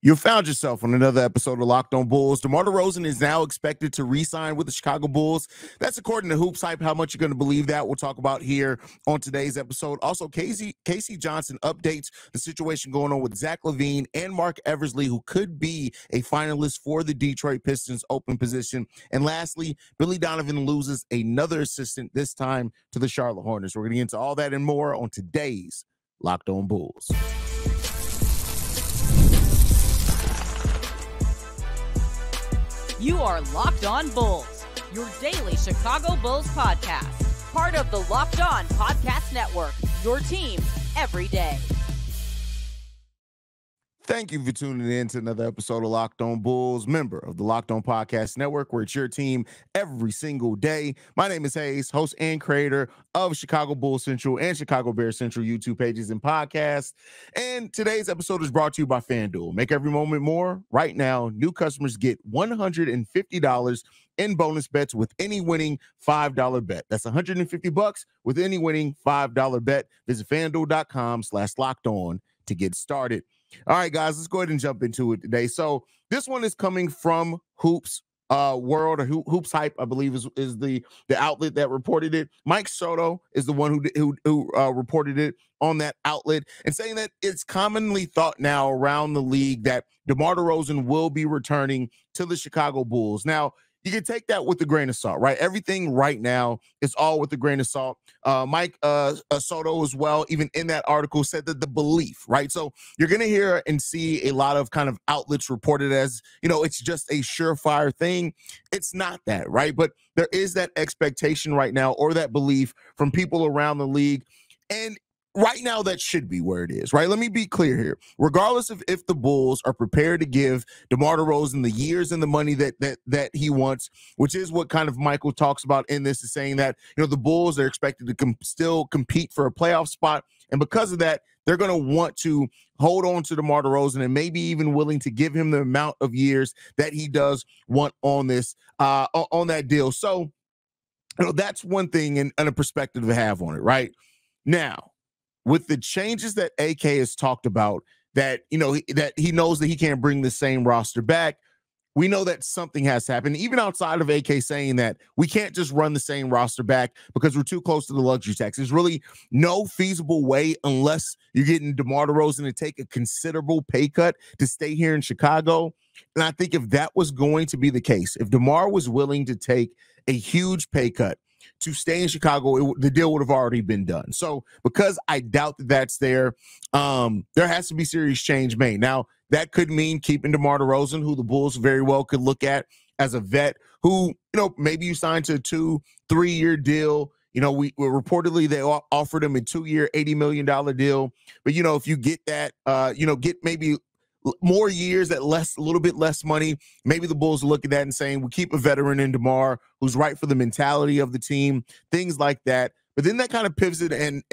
You found yourself on another episode of Locked On Bulls. DeMar DeRozan is now expected to re-sign with the Chicago Bulls. That's according to Hoops Hype. How much you're going to believe that, we'll talk about here on today's episode. Also, Casey Johnson updates the situation going on with Zach LaVine and Marc Eversley, who could be a finalist for the Detroit Pistons open position. And lastly, Billy Donovan loses another assistant, this time to the Charlotte Hornets. We're going to get into all that and more on today's Locked On Bulls. You are Locked On Bulls, your daily Chicago Bulls podcast. Part of the Locked On Podcast Network, your team every day. Thank you for tuning in to another episode of Locked On Bulls, member of the Locked On Podcast Network, where it's your team every single day. My name is Haize, host and creator of Chicago Bulls Central and Chicago Bears Central YouTube pages and podcasts. And today's episode is brought to you by FanDuel. Make every moment more. Right now, new customers get $150 in bonus bets with any winning $5 bet. That's $150 with any winning $5 bet. Visit FanDuel.com/lockedon to get started. All right, guys, let's go ahead and jump into it today. So this one is coming from Hoops World, or Hoops Hype, I believe is the outlet that reported it. Mike Scotto is the one who reported it on that outlet, and saying that it's commonly thought now around the league that DeMar DeRozan will be returning to the Chicago Bulls. Now, you can take that with a grain of salt, right? Everything right now is all with a grain of salt. Mike Scotto as well, even in that article, said that the belief, right? So you're going to hear and see a lot of kind of outlets reported as, it's just a surefire thing. It's not that, right? But there is that expectation right now, or that belief from people around the league. And right now, that should be where it is, right? Let me be clear here. Regardless of if the Bulls are prepared to give DeMar DeRozan the years and the money that he wants, which is what kind of Michael talks about in this, is saying that, the Bulls are expected to still compete for a playoff spot. And because of that, they're going to want to hold on to DeMar DeRozan and maybe even willing to give him the amount of years that he does want on this, on that deal. So, that's one thing and a perspective to have on it, right? Now, with the changes that AK has talked about, that, that he knows that he can't bring the same roster back, we know that something has happened. Even outside of AK saying that we can't just run the same roster back because we're too close to the luxury tax. There's really no feasible way, unless you're getting DeMar DeRozan to take a considerable pay cut to stay here in Chicago. And I think if that was going to be the case, if DeMar was willing to take a huge pay cut to stay in Chicago, the deal would have already been done. So because I doubt that that's there, there has to be serious change made. Now, that could mean keeping DeMar DeRozan, who the Bulls very well could look at as a vet, who, maybe you signed to a 2-3 year deal. We reportedly they offered him a 2-year, $80 million deal. But, if you get that, get maybe more years at a little bit less money, maybe the Bulls look at that and saying, we'll keep a veteran in DeMar who's right for the mentality of the team, things like that. But then that kind of pivots it and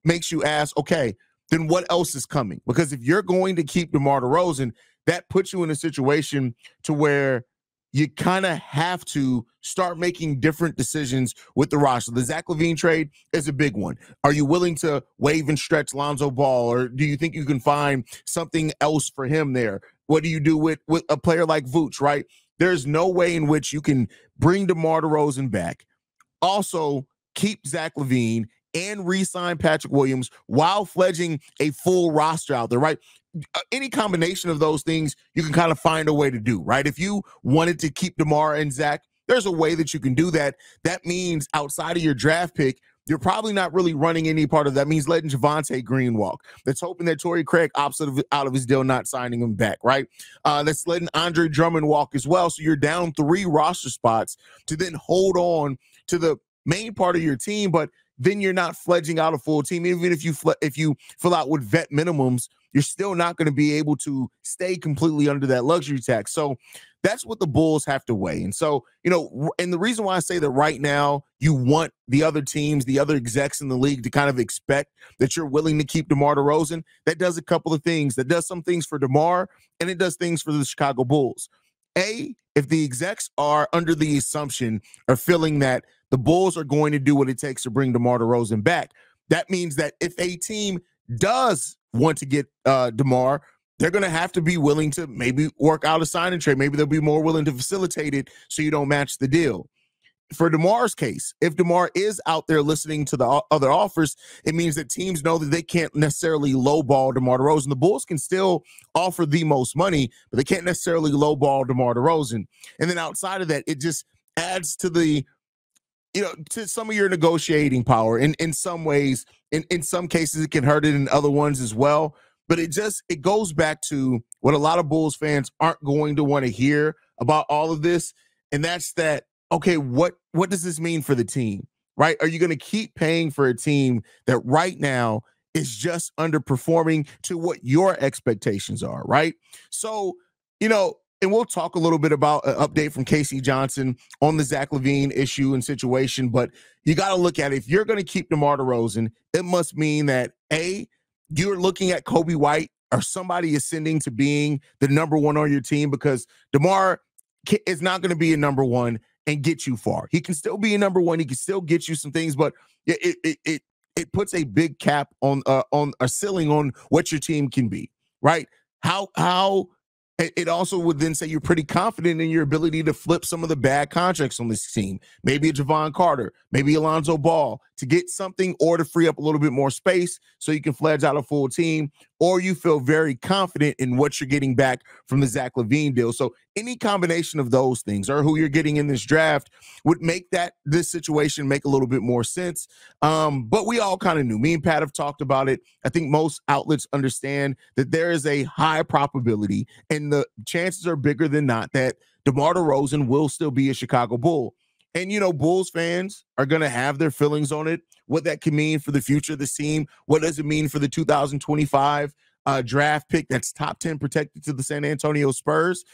makes you ask, okay, then what else is coming? Because if you're going to keep DeMar DeRozan, that puts you in a situation to where you kind of have to start making different decisions with the roster. The Zach LaVine trade is a big one. Are you willing to waive and stretch Lonzo Ball, or do you think you can find something else for him there? What do you do with a player like Vooch, right? There's no way in which you can bring DeMar DeRozan back, also keep Zach LaVine, and re-sign Patrick Williams while fledging a full roster out there, right? Any combination of those things, you can kind of find a way to do, right? If you wanted to keep DeMar and Zach, there's a way that you can do that. That means outside of your draft pick, you're probably not really running any part of that. Means letting Javonte Green walk. That's hoping that Torrey Craig opts out of his deal, not signing him back, right? That's letting Andre Drummond walk as well. So you're down 3 roster spots to then hold on to the main part of your team, but then you're not fledging out a full team. Even if you fill out with vet minimums, you're still not going to be able to stay completely under that luxury tax. So that's what the Bulls have to weigh. And so, and the reason why I say that right now, you want the other teams, the other execs in the league to kind of expect that you're willing to keep DeMar DeRozan. That does a couple of things. That does some things for DeMar, and it does things for the Chicago Bulls. If the execs are under the assumption or feeling that the Bulls are going to do what it takes to bring DeMar DeRozan back, that means that if a team does want to get DeMar, they're going to have to be willing to maybe work out a sign and trade. Maybe they'll be more willing to facilitate it so you don't match the deal. For DeMar's case, if DeMar is out there listening to the other offers, it means that teams know that they can't necessarily lowball DeMar DeRozan. The Bulls can still offer the most money, but they can't necessarily lowball DeMar DeRozan. And then outside of that, it just adds to the, to some of your negotiating power. In some ways, in some cases, it can hurt it in other ones as well. But it goes back to what a lot of Bulls fans aren't going to want to hear about all of this. And that's that, okay, what does this mean for the team, right? Are you going to keep paying for a team that right now is just underperforming to what your expectations are, right? So, and we'll talk a little bit about an update from Casey Johnson on the Zach LaVine issue and situation, but you got to look at it. If you're going to keep DeMar DeRozan, it must mean that, A, you're looking at Kobe White or somebody ascending to being the number one on your team, because DeMar is not going to be a number one and get you far. He can still be a number one. He can still get you some things, but it puts a big cap on a ceiling on what your team can be, right? How it also would then say you're pretty confident in your ability to flip some of the bad contracts on this team. Maybe a Javon Carter, maybe Alonzo Ball, to get something or to free up a little bit more space so you can fledge out a full team, or you feel very confident in what you're getting back from the Zach LaVine deal. So any combination of those things or who you're getting in this draft would make this situation make a little bit more sense. But we all kind of knew. Me and Pat have talked about it. I think most outlets understand that there is a high probability, and the chances are bigger than not, that DeMar DeRozan will still be a Chicago Bull. And, Bulls fans are going to have their feelings on it, what that can mean for the future of this team. What does it mean for the 2025 draft pick that's top 10 protected to the San Antonio Spurs?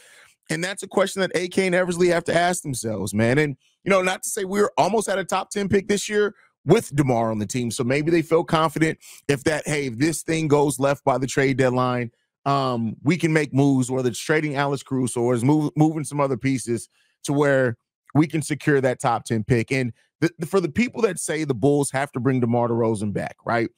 And that's a question that AK and Eversley have to ask themselves, man. And, not to say we're almost at a top 10 pick this year with DeMar on the team. So maybe they feel confident if this thing goes left by the trade deadline, we can make moves, whether it's trading Alex Cruz or is moving some other pieces to where we can secure that top 10 pick. And for the people that say the Bulls have to bring DeMar DeRozan back, right?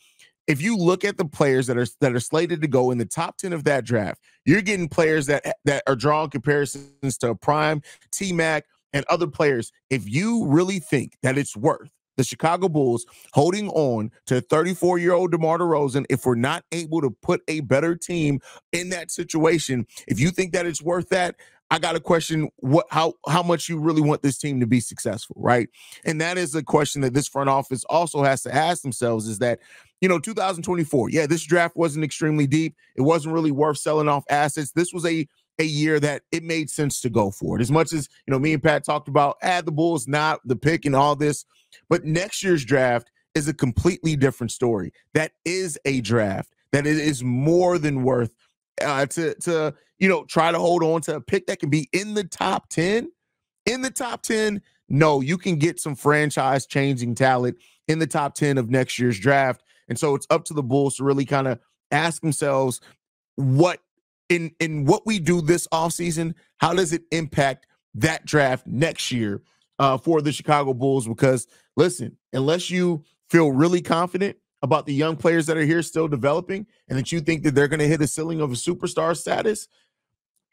If you look at the players that are slated to go in the top 10 of that draft, you're getting players that are drawing comparisons to Prime, T-Mac, and other players. If you really think that it's worth the Chicago Bulls holding on to 34-year-old DeMar DeRozan, if we're not able to put a better team in that situation, if you think that it's worth that, I got to question how much you really want this team to be successful, right? And that is a question that this front office also has to ask themselves, is that, 2024, this draft wasn't extremely deep. It wasn't really worth selling off assets. This was a year that it made sense to go for it. As much as, me and Pat talked about, the Bulls not the pick and all this, but next year's draft is a completely different story. That is a draft that it is more than worth to try to hold on to a pick that can be in the top 10. In the top 10, no, you can get some franchise-changing talent in the top 10 of next year's draft. And so it's up to the Bulls to really kind of ask themselves, what in what we do this offseason, how does it impact that draft next year for the Chicago Bulls? Because, listen, unless you feel really confident about the young players that are here still developing and that you think that they're going to hit a ceiling of a superstar status,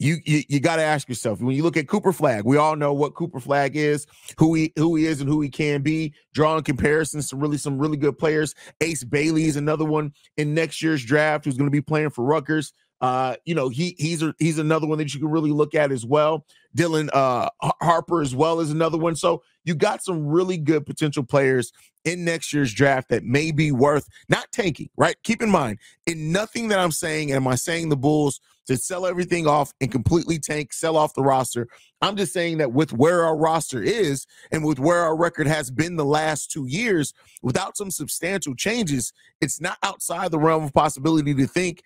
you got to ask yourself. When you look at Cooper Flagg, we all know what Cooper Flagg is, who he is and who he can be, drawing comparisons to some really good players. Ace Bailey is another one in next year's draft who's going to be playing for Rutgers. He's another one that you can really look at as well. Dylan Harper as well is another one. So you got some really good potential players in next year's draft that may be worth not tanking, right? Keep in mind, in nothing that I'm saying, am I saying the Bulls to sell everything off and completely tank, sell off the roster. I'm just saying that with where our roster is and with where our record has been the last 2 years, without some substantial changes, it's not outside the realm of possibility to think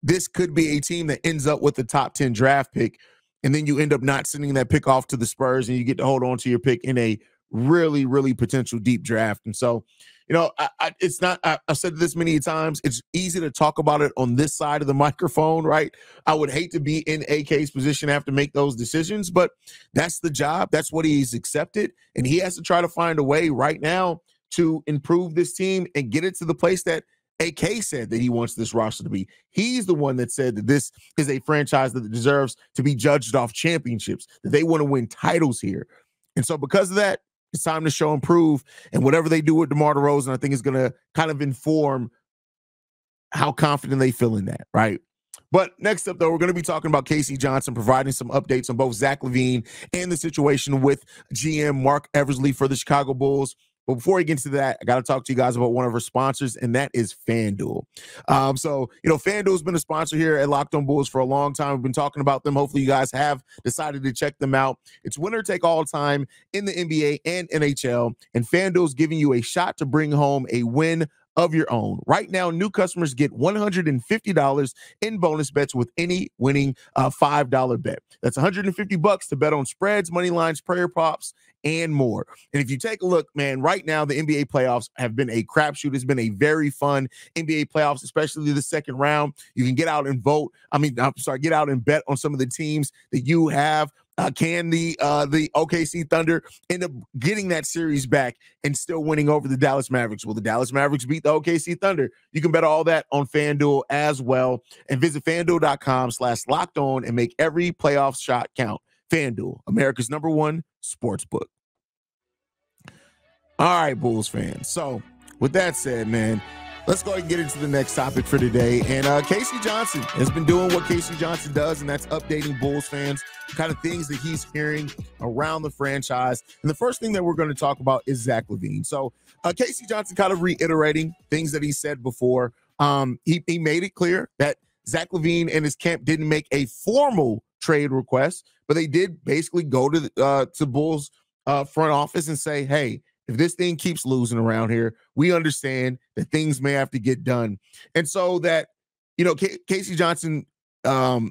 this could be a team that ends up with the top 10 draft pick, and then you end up not sending that pick off to the Spurs, and you get to hold on to your pick in a really, really potential deep draft. And so, it's not, I've said this many times, it's easy to talk about it on this side of the microphone, right? I would hate to be in AK's position, have to make those decisions, but that's the job. That's what he's accepted. And he has to try to find a way right now to improve this team and get it to the place that AK said that he wants this roster to be. He's the one that said that this is a franchise that deserves to be judged off championships, that they want to win titles here. And so because of that, it's time to show and prove. And whatever they do with DeMar DeRozan, I think is going to kind of inform how confident they feel in that, right? But next up, though, we're going to be talking about K.C. Johnson providing some updates on both Zach LaVine and the situation with GM Marc Eversley for the Chicago Bulls. But before we get into that, I got to talk to you guys about one of our sponsors, and that is FanDuel. FanDuel has been a sponsor here at Locked On Bulls for a long time. We've been talking about them. Hopefully, you guys have decided to check them out. It's winner take all time in the NBA and NHL, and FanDuel is giving you a shot to bring home a win of your own. Right now, new customers get $150 in bonus bets with any winning $5 bet. That's $150 to bet on spreads, money lines, prayer props, and more. And if you take a look, man, right now the NBA playoffs have been a crapshoot. It's been a very fun NBA playoffs, especially the second round. You can get out and get out and bet on some of the teams that you have. Can the OKC Thunder end up getting that series back and still winning over the Dallas Mavericks? Will the Dallas Mavericks beat the OKC Thunder? You can bet all that on FanDuel as well. And visit FanDuel.com/lockedon and make every playoff shot count. FanDuel, America's #1 sportsbook. All right, Bulls fans. So with that said, man, let's go ahead and get into the next topic for today. And K.C. Johnson has been doing what K.C. Johnson does, and that's updating Bulls fans, kind of things that he's hearing around the franchise. And the first thing that we're going to talk about is Zach LaVine. So K.C. Johnson kind of reiterating things that he said before. He made it clear that Zach LaVine and his camp didn't make a formal trade request, but they did basically go to Bulls front office and say, hey, if this thing keeps losing around here, we understand that things may have to get done. And so that, K.C. Johnson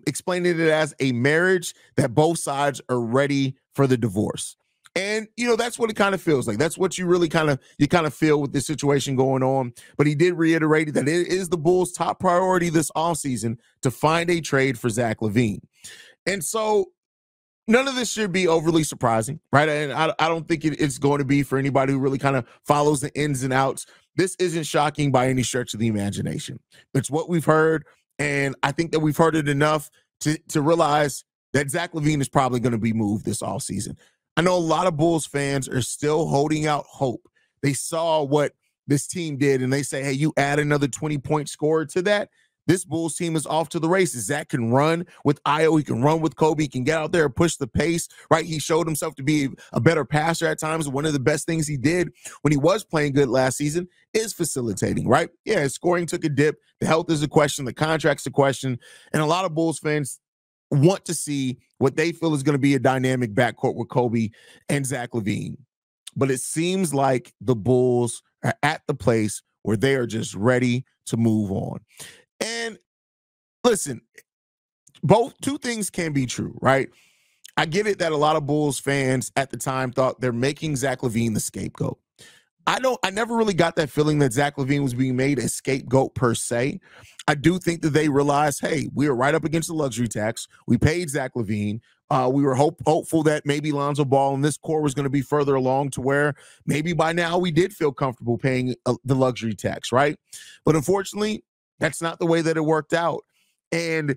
explained it as a marriage that both sides are ready for the divorce. And, that's what it kind of feels like. That's what you really kind of feel with this situation going on. But he did reiterate that it is the Bulls' top priority this offseason to find a trade for Zach LaVine. And so none of this should be overly surprising, right? And I don't think it's going to be for anybody who really kind of follows the ins and outs. This isn't shocking by any stretch of the imagination. It's what we've heard, and I think that we've heard it enough to realize that Zach LaVine is probably going to be moved this offseason. I know a lot of Bulls fans are still holding out hope. They saw what this team did, and they say, hey, you add another 20-point scorer to that, this Bulls team is off to the races. Zach can run with Io. He can run with Kobe. He can get out there and push the pace, right? He showed himself to be a better passer at times. One of the best things he did when he was playing good last season is facilitating, right? Yeah, his scoring took a dip. The health is a question. The contract's a question. And a lot of Bulls fans want to see what they feel is going to be a dynamic backcourt with Kobe and Zach LaVine. But it seems like the Bulls are at the place where they are just ready to move on. And listen, two things can be true, right? I get it that a lot of Bulls fans at the time thought they're making Zach LaVine the scapegoat. I never really got that feeling that Zach LaVine was being made a scapegoat per se. I do think that they realized, hey, we were right up against the luxury tax. We paid Zach LaVine. We were hopeful that maybe Lonzo Ball and this core was going to be further along to where maybe by now we did feel comfortable paying the luxury tax, right? But unfortunately, that's not the way that it worked out. And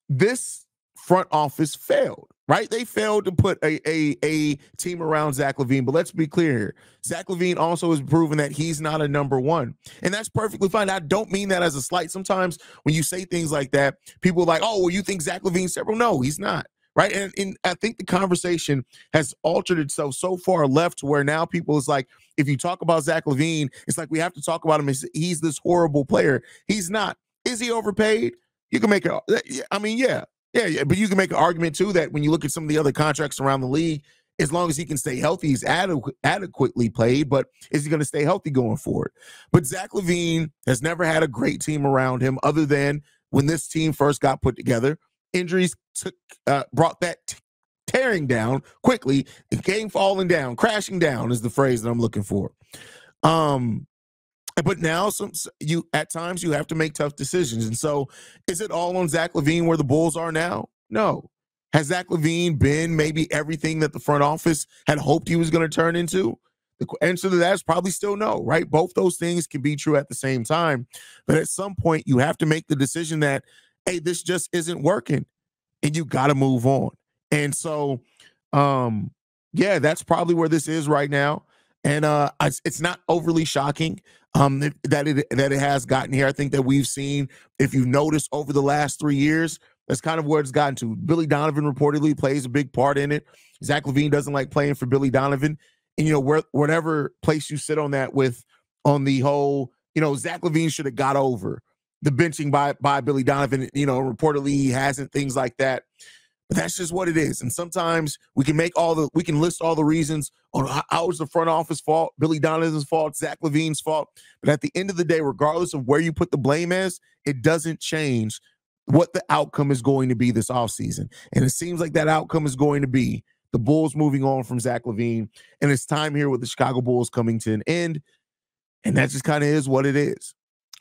this front office failed, right? They failed to put a team around Zach LaVine. But let's be clear here. Zach LaVine also has proven that he's not a number one. And that's perfectly fine. I don't mean that as a slight. Sometimes when you say things like that, people are like, oh, well, you think Zach LaVine's several? No, he's not. Right. And I think the conversation has altered itself so far left to where now people is like, if you talk about Zach LaVine, it's like we have to talk about him as he's this horrible player. He's not. Is he overpaid? You can make it. I mean, yeah. But you can make an argument, too, that when you look at some of the other contracts around the league, as long as he can stay healthy, he's adequately paid. But is he going to stay healthy going forward? But Zach LaVine has never had a great team around him other than when this team first got put together. Injuries brought that tearing down quickly. It came falling down, crashing down is the phrase that I'm looking for. But now at times you have to make tough decisions. And so is it all on Zach LaVine where the Bulls are now? No. Has Zach LaVine been maybe everything that the front office had hoped he was going to turn into? The answer to that is probably still no, right? Both those things can be true at the same time. But at some point, you have to make the decision that, hey, this just isn't working, and you got to move on. And so, yeah, that's probably where this is right now. And it's not overly shocking that it has gotten here. I think that we've seen, if you've noticed over the last 3 years, that's kind of where it's gotten to. Billy Donovan reportedly plays a big part in it. Zach LaVine doesn't like playing for Billy Donovan. And, you know, whatever place you sit on that with, on the whole, you know, Zach LaVine should have got over the benching by Billy Donovan. You know, reportedly he hasn't, things like that. But that's just what it is. And sometimes we can list all the reasons on how it's the front office fault, Billy Donovan's fault, Zach LaVine's fault. But at the end of the day, regardless of where you put the blame as, it doesn't change what the outcome is going to be this offseason. And it seems like that outcome is going to be the Bulls moving on from Zach LaVine. And it's time here with the Chicago Bulls coming to an end. And that just kind of is what it is.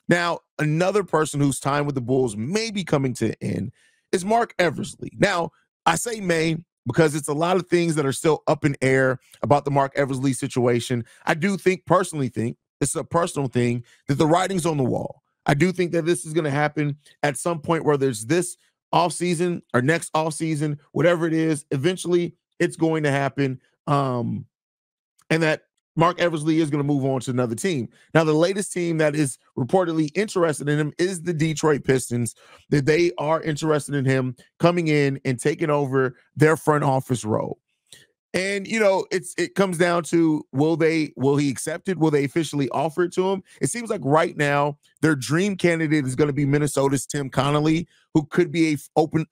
Now, another person whose time with the Bulls may be coming to an end is Marc Eversley. Now, I say may because it's a lot of things that are still up in air about the Marc Eversley situation. I do personally think, it's a personal thing, that the writing's on the wall. I do think that this is going to happen at some point, where there's this offseason or next offseason, whatever it is, eventually it's going to happen. And that Marc Eversley is going to move on to another team. Now, the latest team that is reportedly interested in him is the Detroit Pistons, that they are interested in him coming in and taking over their front office role. And, you know, it comes down to, will he accept it? Will they officially offer it to him? It seems like right now their dream candidate is going to be Minnesota's Tim Connolly, who could be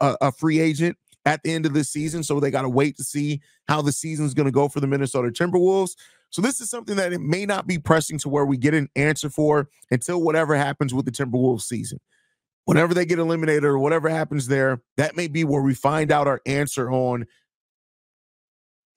a free agent at the end of this season. So they got to wait to see how the season is going to go for the Minnesota Timberwolves. So this is something that it may not be pressing to where we get an answer for until whatever happens with the Timberwolves season. Whenever they get eliminated or whatever happens there, that may be where we find out our answer on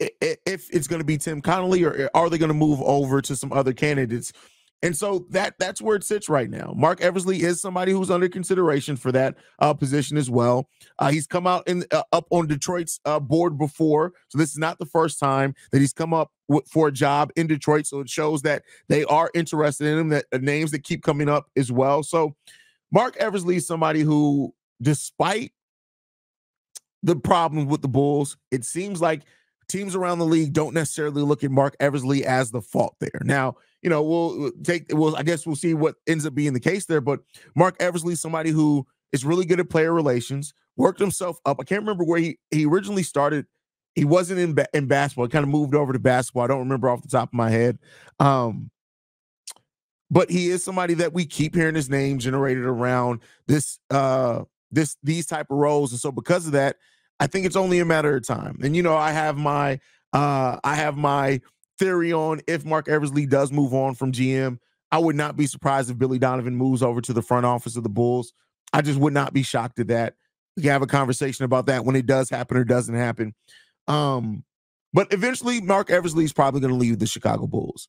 if it's going to be Tim Connolly, or are they going to move over to some other candidates. And so that's where it sits right now. Marc Eversley is somebody who's under consideration for that position as well. He's come out up on Detroit's board before, so this is not the first time that he's come up for a job in Detroit. So it shows that they are interested in him, that names that keep coming up as well. So Marc Eversley is somebody who, despite the problems with the Bulls, it seems like teams around the league don't necessarily look at Marc Eversley as the fault there. Now, you know, I guess we'll see what ends up being the case there. But Marc Eversley is somebody who is really good at player relations, worked himself up. I can't remember where he originally started. He wasn't in basketball. He kind of moved over to basketball. I don't remember off the top of my head. But he is somebody that we keep hearing his name generated around these type of roles. And so because of that, I think it's only a matter of time. And, you know, I have my theory on if Marc Eversley does move on from GM. I would not be surprised if Billy Donovan moves over to the front office of the Bulls. I just would not be shocked at that. We can have a conversation about that when it does happen or doesn't happen. But eventually Marc Eversley is probably going to leave the Chicago Bulls.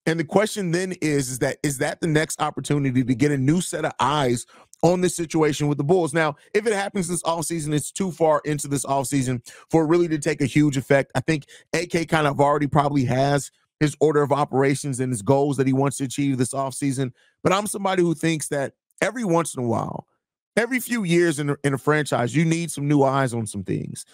And the question then is that the next opportunity to get a new set of eyes on this situation with the Bulls? Now, if it happens this offseason, it's too far into this offseason for it really to take a huge effect. I think AK kind of already probably has his order of operations and his goals that he wants to achieve this offseason. But I'm somebody who thinks that every once in a while, every few years in a franchise, you need some new eyes on some things.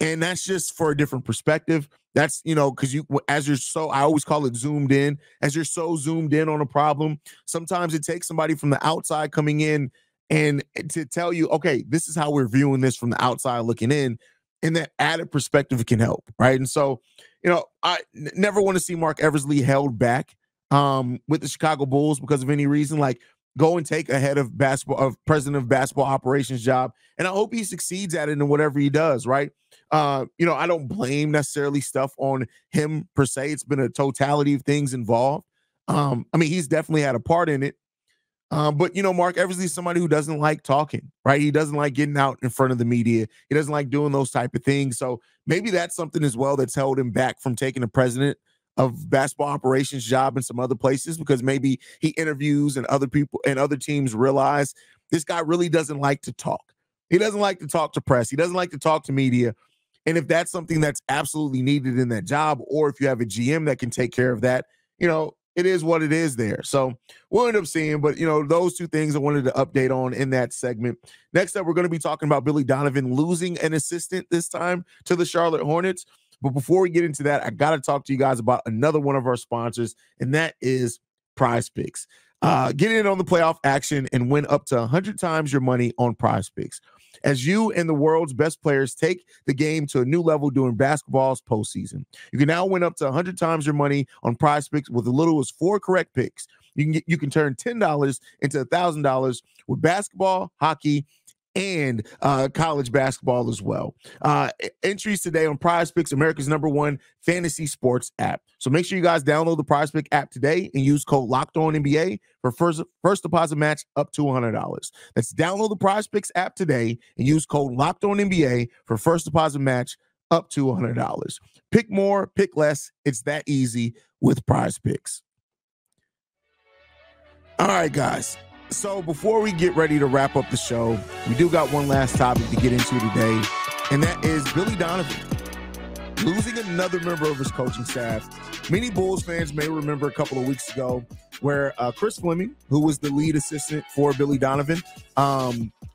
And that's just for a different perspective. That's, you know, because I always call it zoomed in. As you're so zoomed in on a problem, sometimes it takes somebody from the outside coming in and to tell you, okay, this is how we're viewing this from the outside looking in. And that added perspective can help, right? And so, you know, I never want to see Marc Eversley held back with the Chicago Bulls because of any reason. Like, go and take a head of president of basketball operations job. And I hope he succeeds at it in whatever he does, right? You know, I don't blame necessarily stuff on him per se. It's been a totality of things involved. I mean, he's definitely had a part in it. But, you know, Marc Eversley is somebody who doesn't like talking, right? He doesn't like getting out in front of the media. He doesn't like doing those type of things. So maybe that's something as well that's held him back from taking a president of basketball operations job in some other places, because maybe he interviews and other people and other teams realize this guy really doesn't like to talk. He doesn't like to talk to press. He doesn't like to talk to media. And if that's something that's absolutely needed in that job, or if you have a GM that can take care of that, it is what it is there. So we'll end up seeing, but those two things I wanted to update on in that segment. Next up, we're going to be talking about Billy Donovan losing an assistant this time to the Charlotte Hornets. But before we get into that, I got to talk to you guys about another one of our sponsors, and that is PrizePicks. Get in on the playoff action and win up to 100 times your money on PrizePicks, as you and the world's best players take the game to a new level during basketball's postseason. You can now win up to 100 times your money on PrizePicks with as little as 4 correct picks. You can turn $10 into $1,000 with basketball, hockey, and college basketball as well. Entries today on PrizePicks, America's #1 fantasy sports app. So make sure you guys download the PrizePicks app today and use code LOCKEDONNBA for first deposit match up to $100. Let's download the PrizePicks app today and use code LOCKEDONNBA for first deposit match up to $100. Pick more, pick less. It's that easy with PrizePicks. All right, guys. So before we get ready to wrap up the show, we do got one last topic to get into today, and that is Billy Donovan losing another member of his coaching staff. Many Bulls fans may remember a couple of weeks ago where Chris Fleming, who was the lead assistant for Billy Donovan,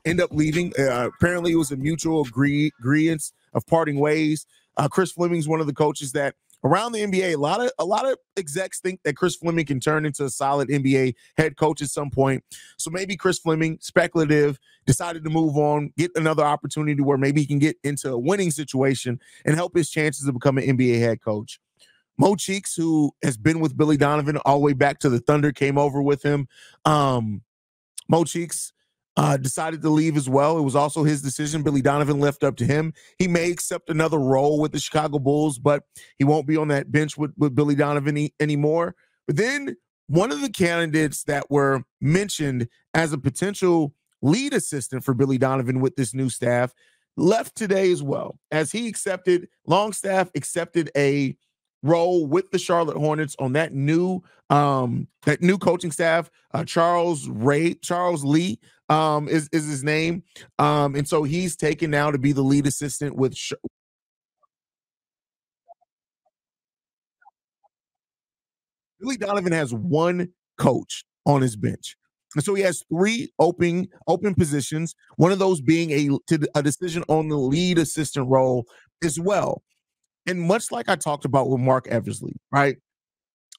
ended up leaving. Apparently, it was a mutual agreement of parting ways. Chris Fleming's one of the coaches that around the NBA, a lot of execs think that Chris Fleming can turn into a solid NBA head coach at some point. So maybe Chris Fleming, speculative, decided to move on, get another opportunity where maybe he can get into a winning situation and help his chances of becoming an NBA head coach. Mo Cheeks, who has been with Billy Donovan all the way back to the Thunder, came over with him. Mo Cheeks decided to leave as well. It was also his decision. Billy Donovan left up to him. He may accept another role with the Chicago Bulls, but he won't be on that bench with Billy Donovan anymore. But then one of the candidates that were mentioned as a potential lead assistant for Billy Donovan with this new staff left today as well, as Longstaff accepted a role with the Charlotte Hornets on that new coaching staff. Charles Lee is his name. And so he's taken now to be the lead assistant with Billy Donovan has one coach on his bench. And so he has 3 open positions, one of those being a decision on the lead assistant role as well. And much like I talked about with Marc Eversley, right?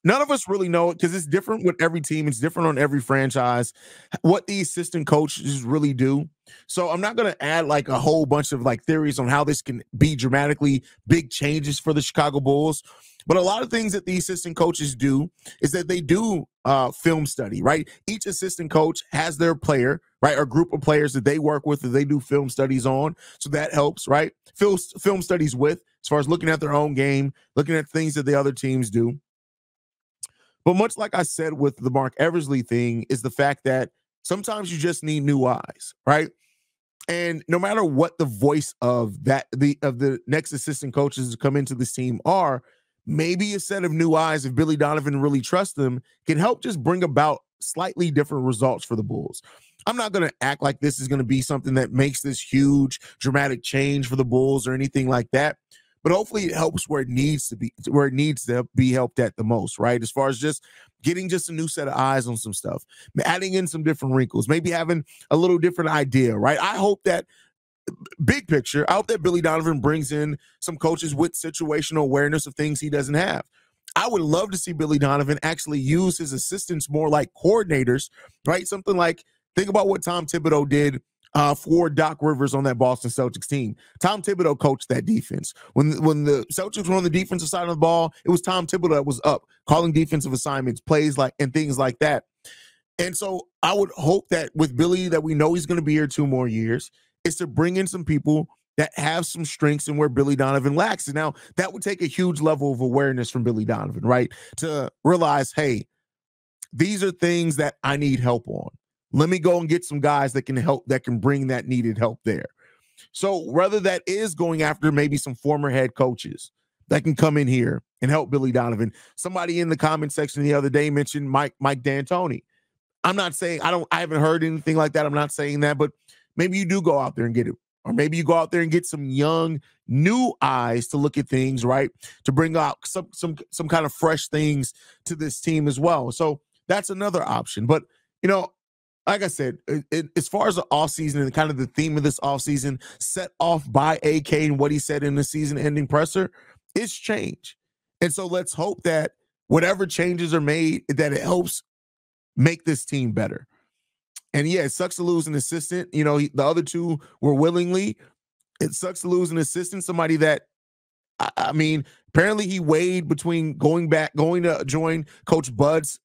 None of us really know it because it's different with every team. It's different on every franchise, what the assistant coaches really do. So I'm not going to add like a whole bunch of like theories on how this can be dramatically big changes for the Chicago Bulls. But a lot of things that the assistant coaches do is that they do film study, right? Each assistant coach has their player, right? Or group of players that they work with that they do film studies on. So that helps, right? Film studies with, as far as looking at their own game, looking at things that the other teams do. But much like I said with the Marc Eversley thing is the fact that sometimes you just need new eyes, right? And no matter what the voice of the next assistant coaches to come into this team are, maybe a set of new eyes, if Billy Donovan really trusts them, can help just bring about slightly different results for the Bulls. I'm not going to act like this is going to be something that makes this huge dramatic change for the Bulls or anything like that. But hopefully it helps where it needs to be helped at the most, right? As far as just getting just a new set of eyes on some stuff, adding in some different wrinkles, maybe having a little different idea, right? I hope that big picture, I hope that Billy Donovan brings in some coaches with situational awareness of things he doesn't have. I would love to see Billy Donovan actually use his assistants more like coordinators, right? Something like, think about what Tom Thibodeau did for Doc Rivers on that Boston Celtics team. Tom Thibodeau coached that defense. When the Celtics were on the defensive side of the ball, it was Tom Thibodeau that was up calling defensive assignments, plays and things like that. And so I would hope that with Billy, that we know he's going to be here 2 more years, is to bring in some people that have some strengths and where Billy Donovan lacks. And now that would take a huge level of awareness from Billy Donovan, right? To realize, hey, these are things that I need help on. Let me go and get some guys that can help, that can bring that needed help there. So whether that is going after maybe some former head coaches that can come in here and help Billy Donovan. Somebody in the comment section the other day mentioned Mike D'Antoni. I'm not saying I haven't heard anything like that. I'm not saying that, but maybe you do go out there and get it. Or maybe you go out there and get some young, new eyes to look at things, right? To bring out some kind of fresh things to this team as well. So that's another option. But, like I said, as far as the offseason and kind of the theme of this offseason set off by AK and what he said in the season-ending presser, it's change. And so let's hope that whatever changes are made, that it helps make this team better. And yeah, it sucks to lose an assistant. The other two were willingly. It sucks to lose an assistant, somebody that, apparently he weighed between going to join Coach Bud's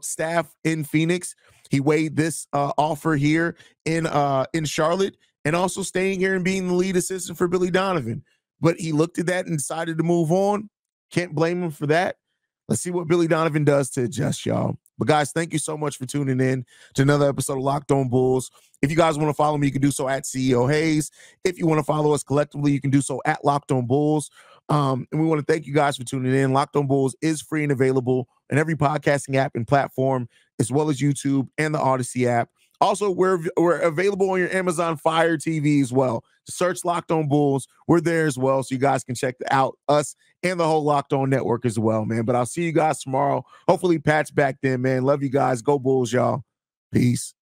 staff in Phoenix. He weighed this offer here in Charlotte, and also staying here and being the lead assistant for Billy Donovan. But he looked at that and decided to move on. Can't blame him for that. Let's see what Billy Donovan does to adjust, y'all. But guys, thank you so much for tuning in to another episode of Locked On Bulls. If you guys want to follow me, you can do so at CEO Haize. If you want to follow us collectively, you can do so at Locked On Bulls. And we want to thank you guys for tuning in. Locked On Bulls is free and available in every podcasting app and platform, as well as YouTube and the Odyssey app. Also, we're available on your Amazon Fire TV as well. Search Locked On Bulls. We're there as well, so you guys can check out us and the whole Locked On network as well, man. But I'll see you guys tomorrow. Hopefully, Pat's back then, man. Love you guys. Go Bulls, y'all. Peace.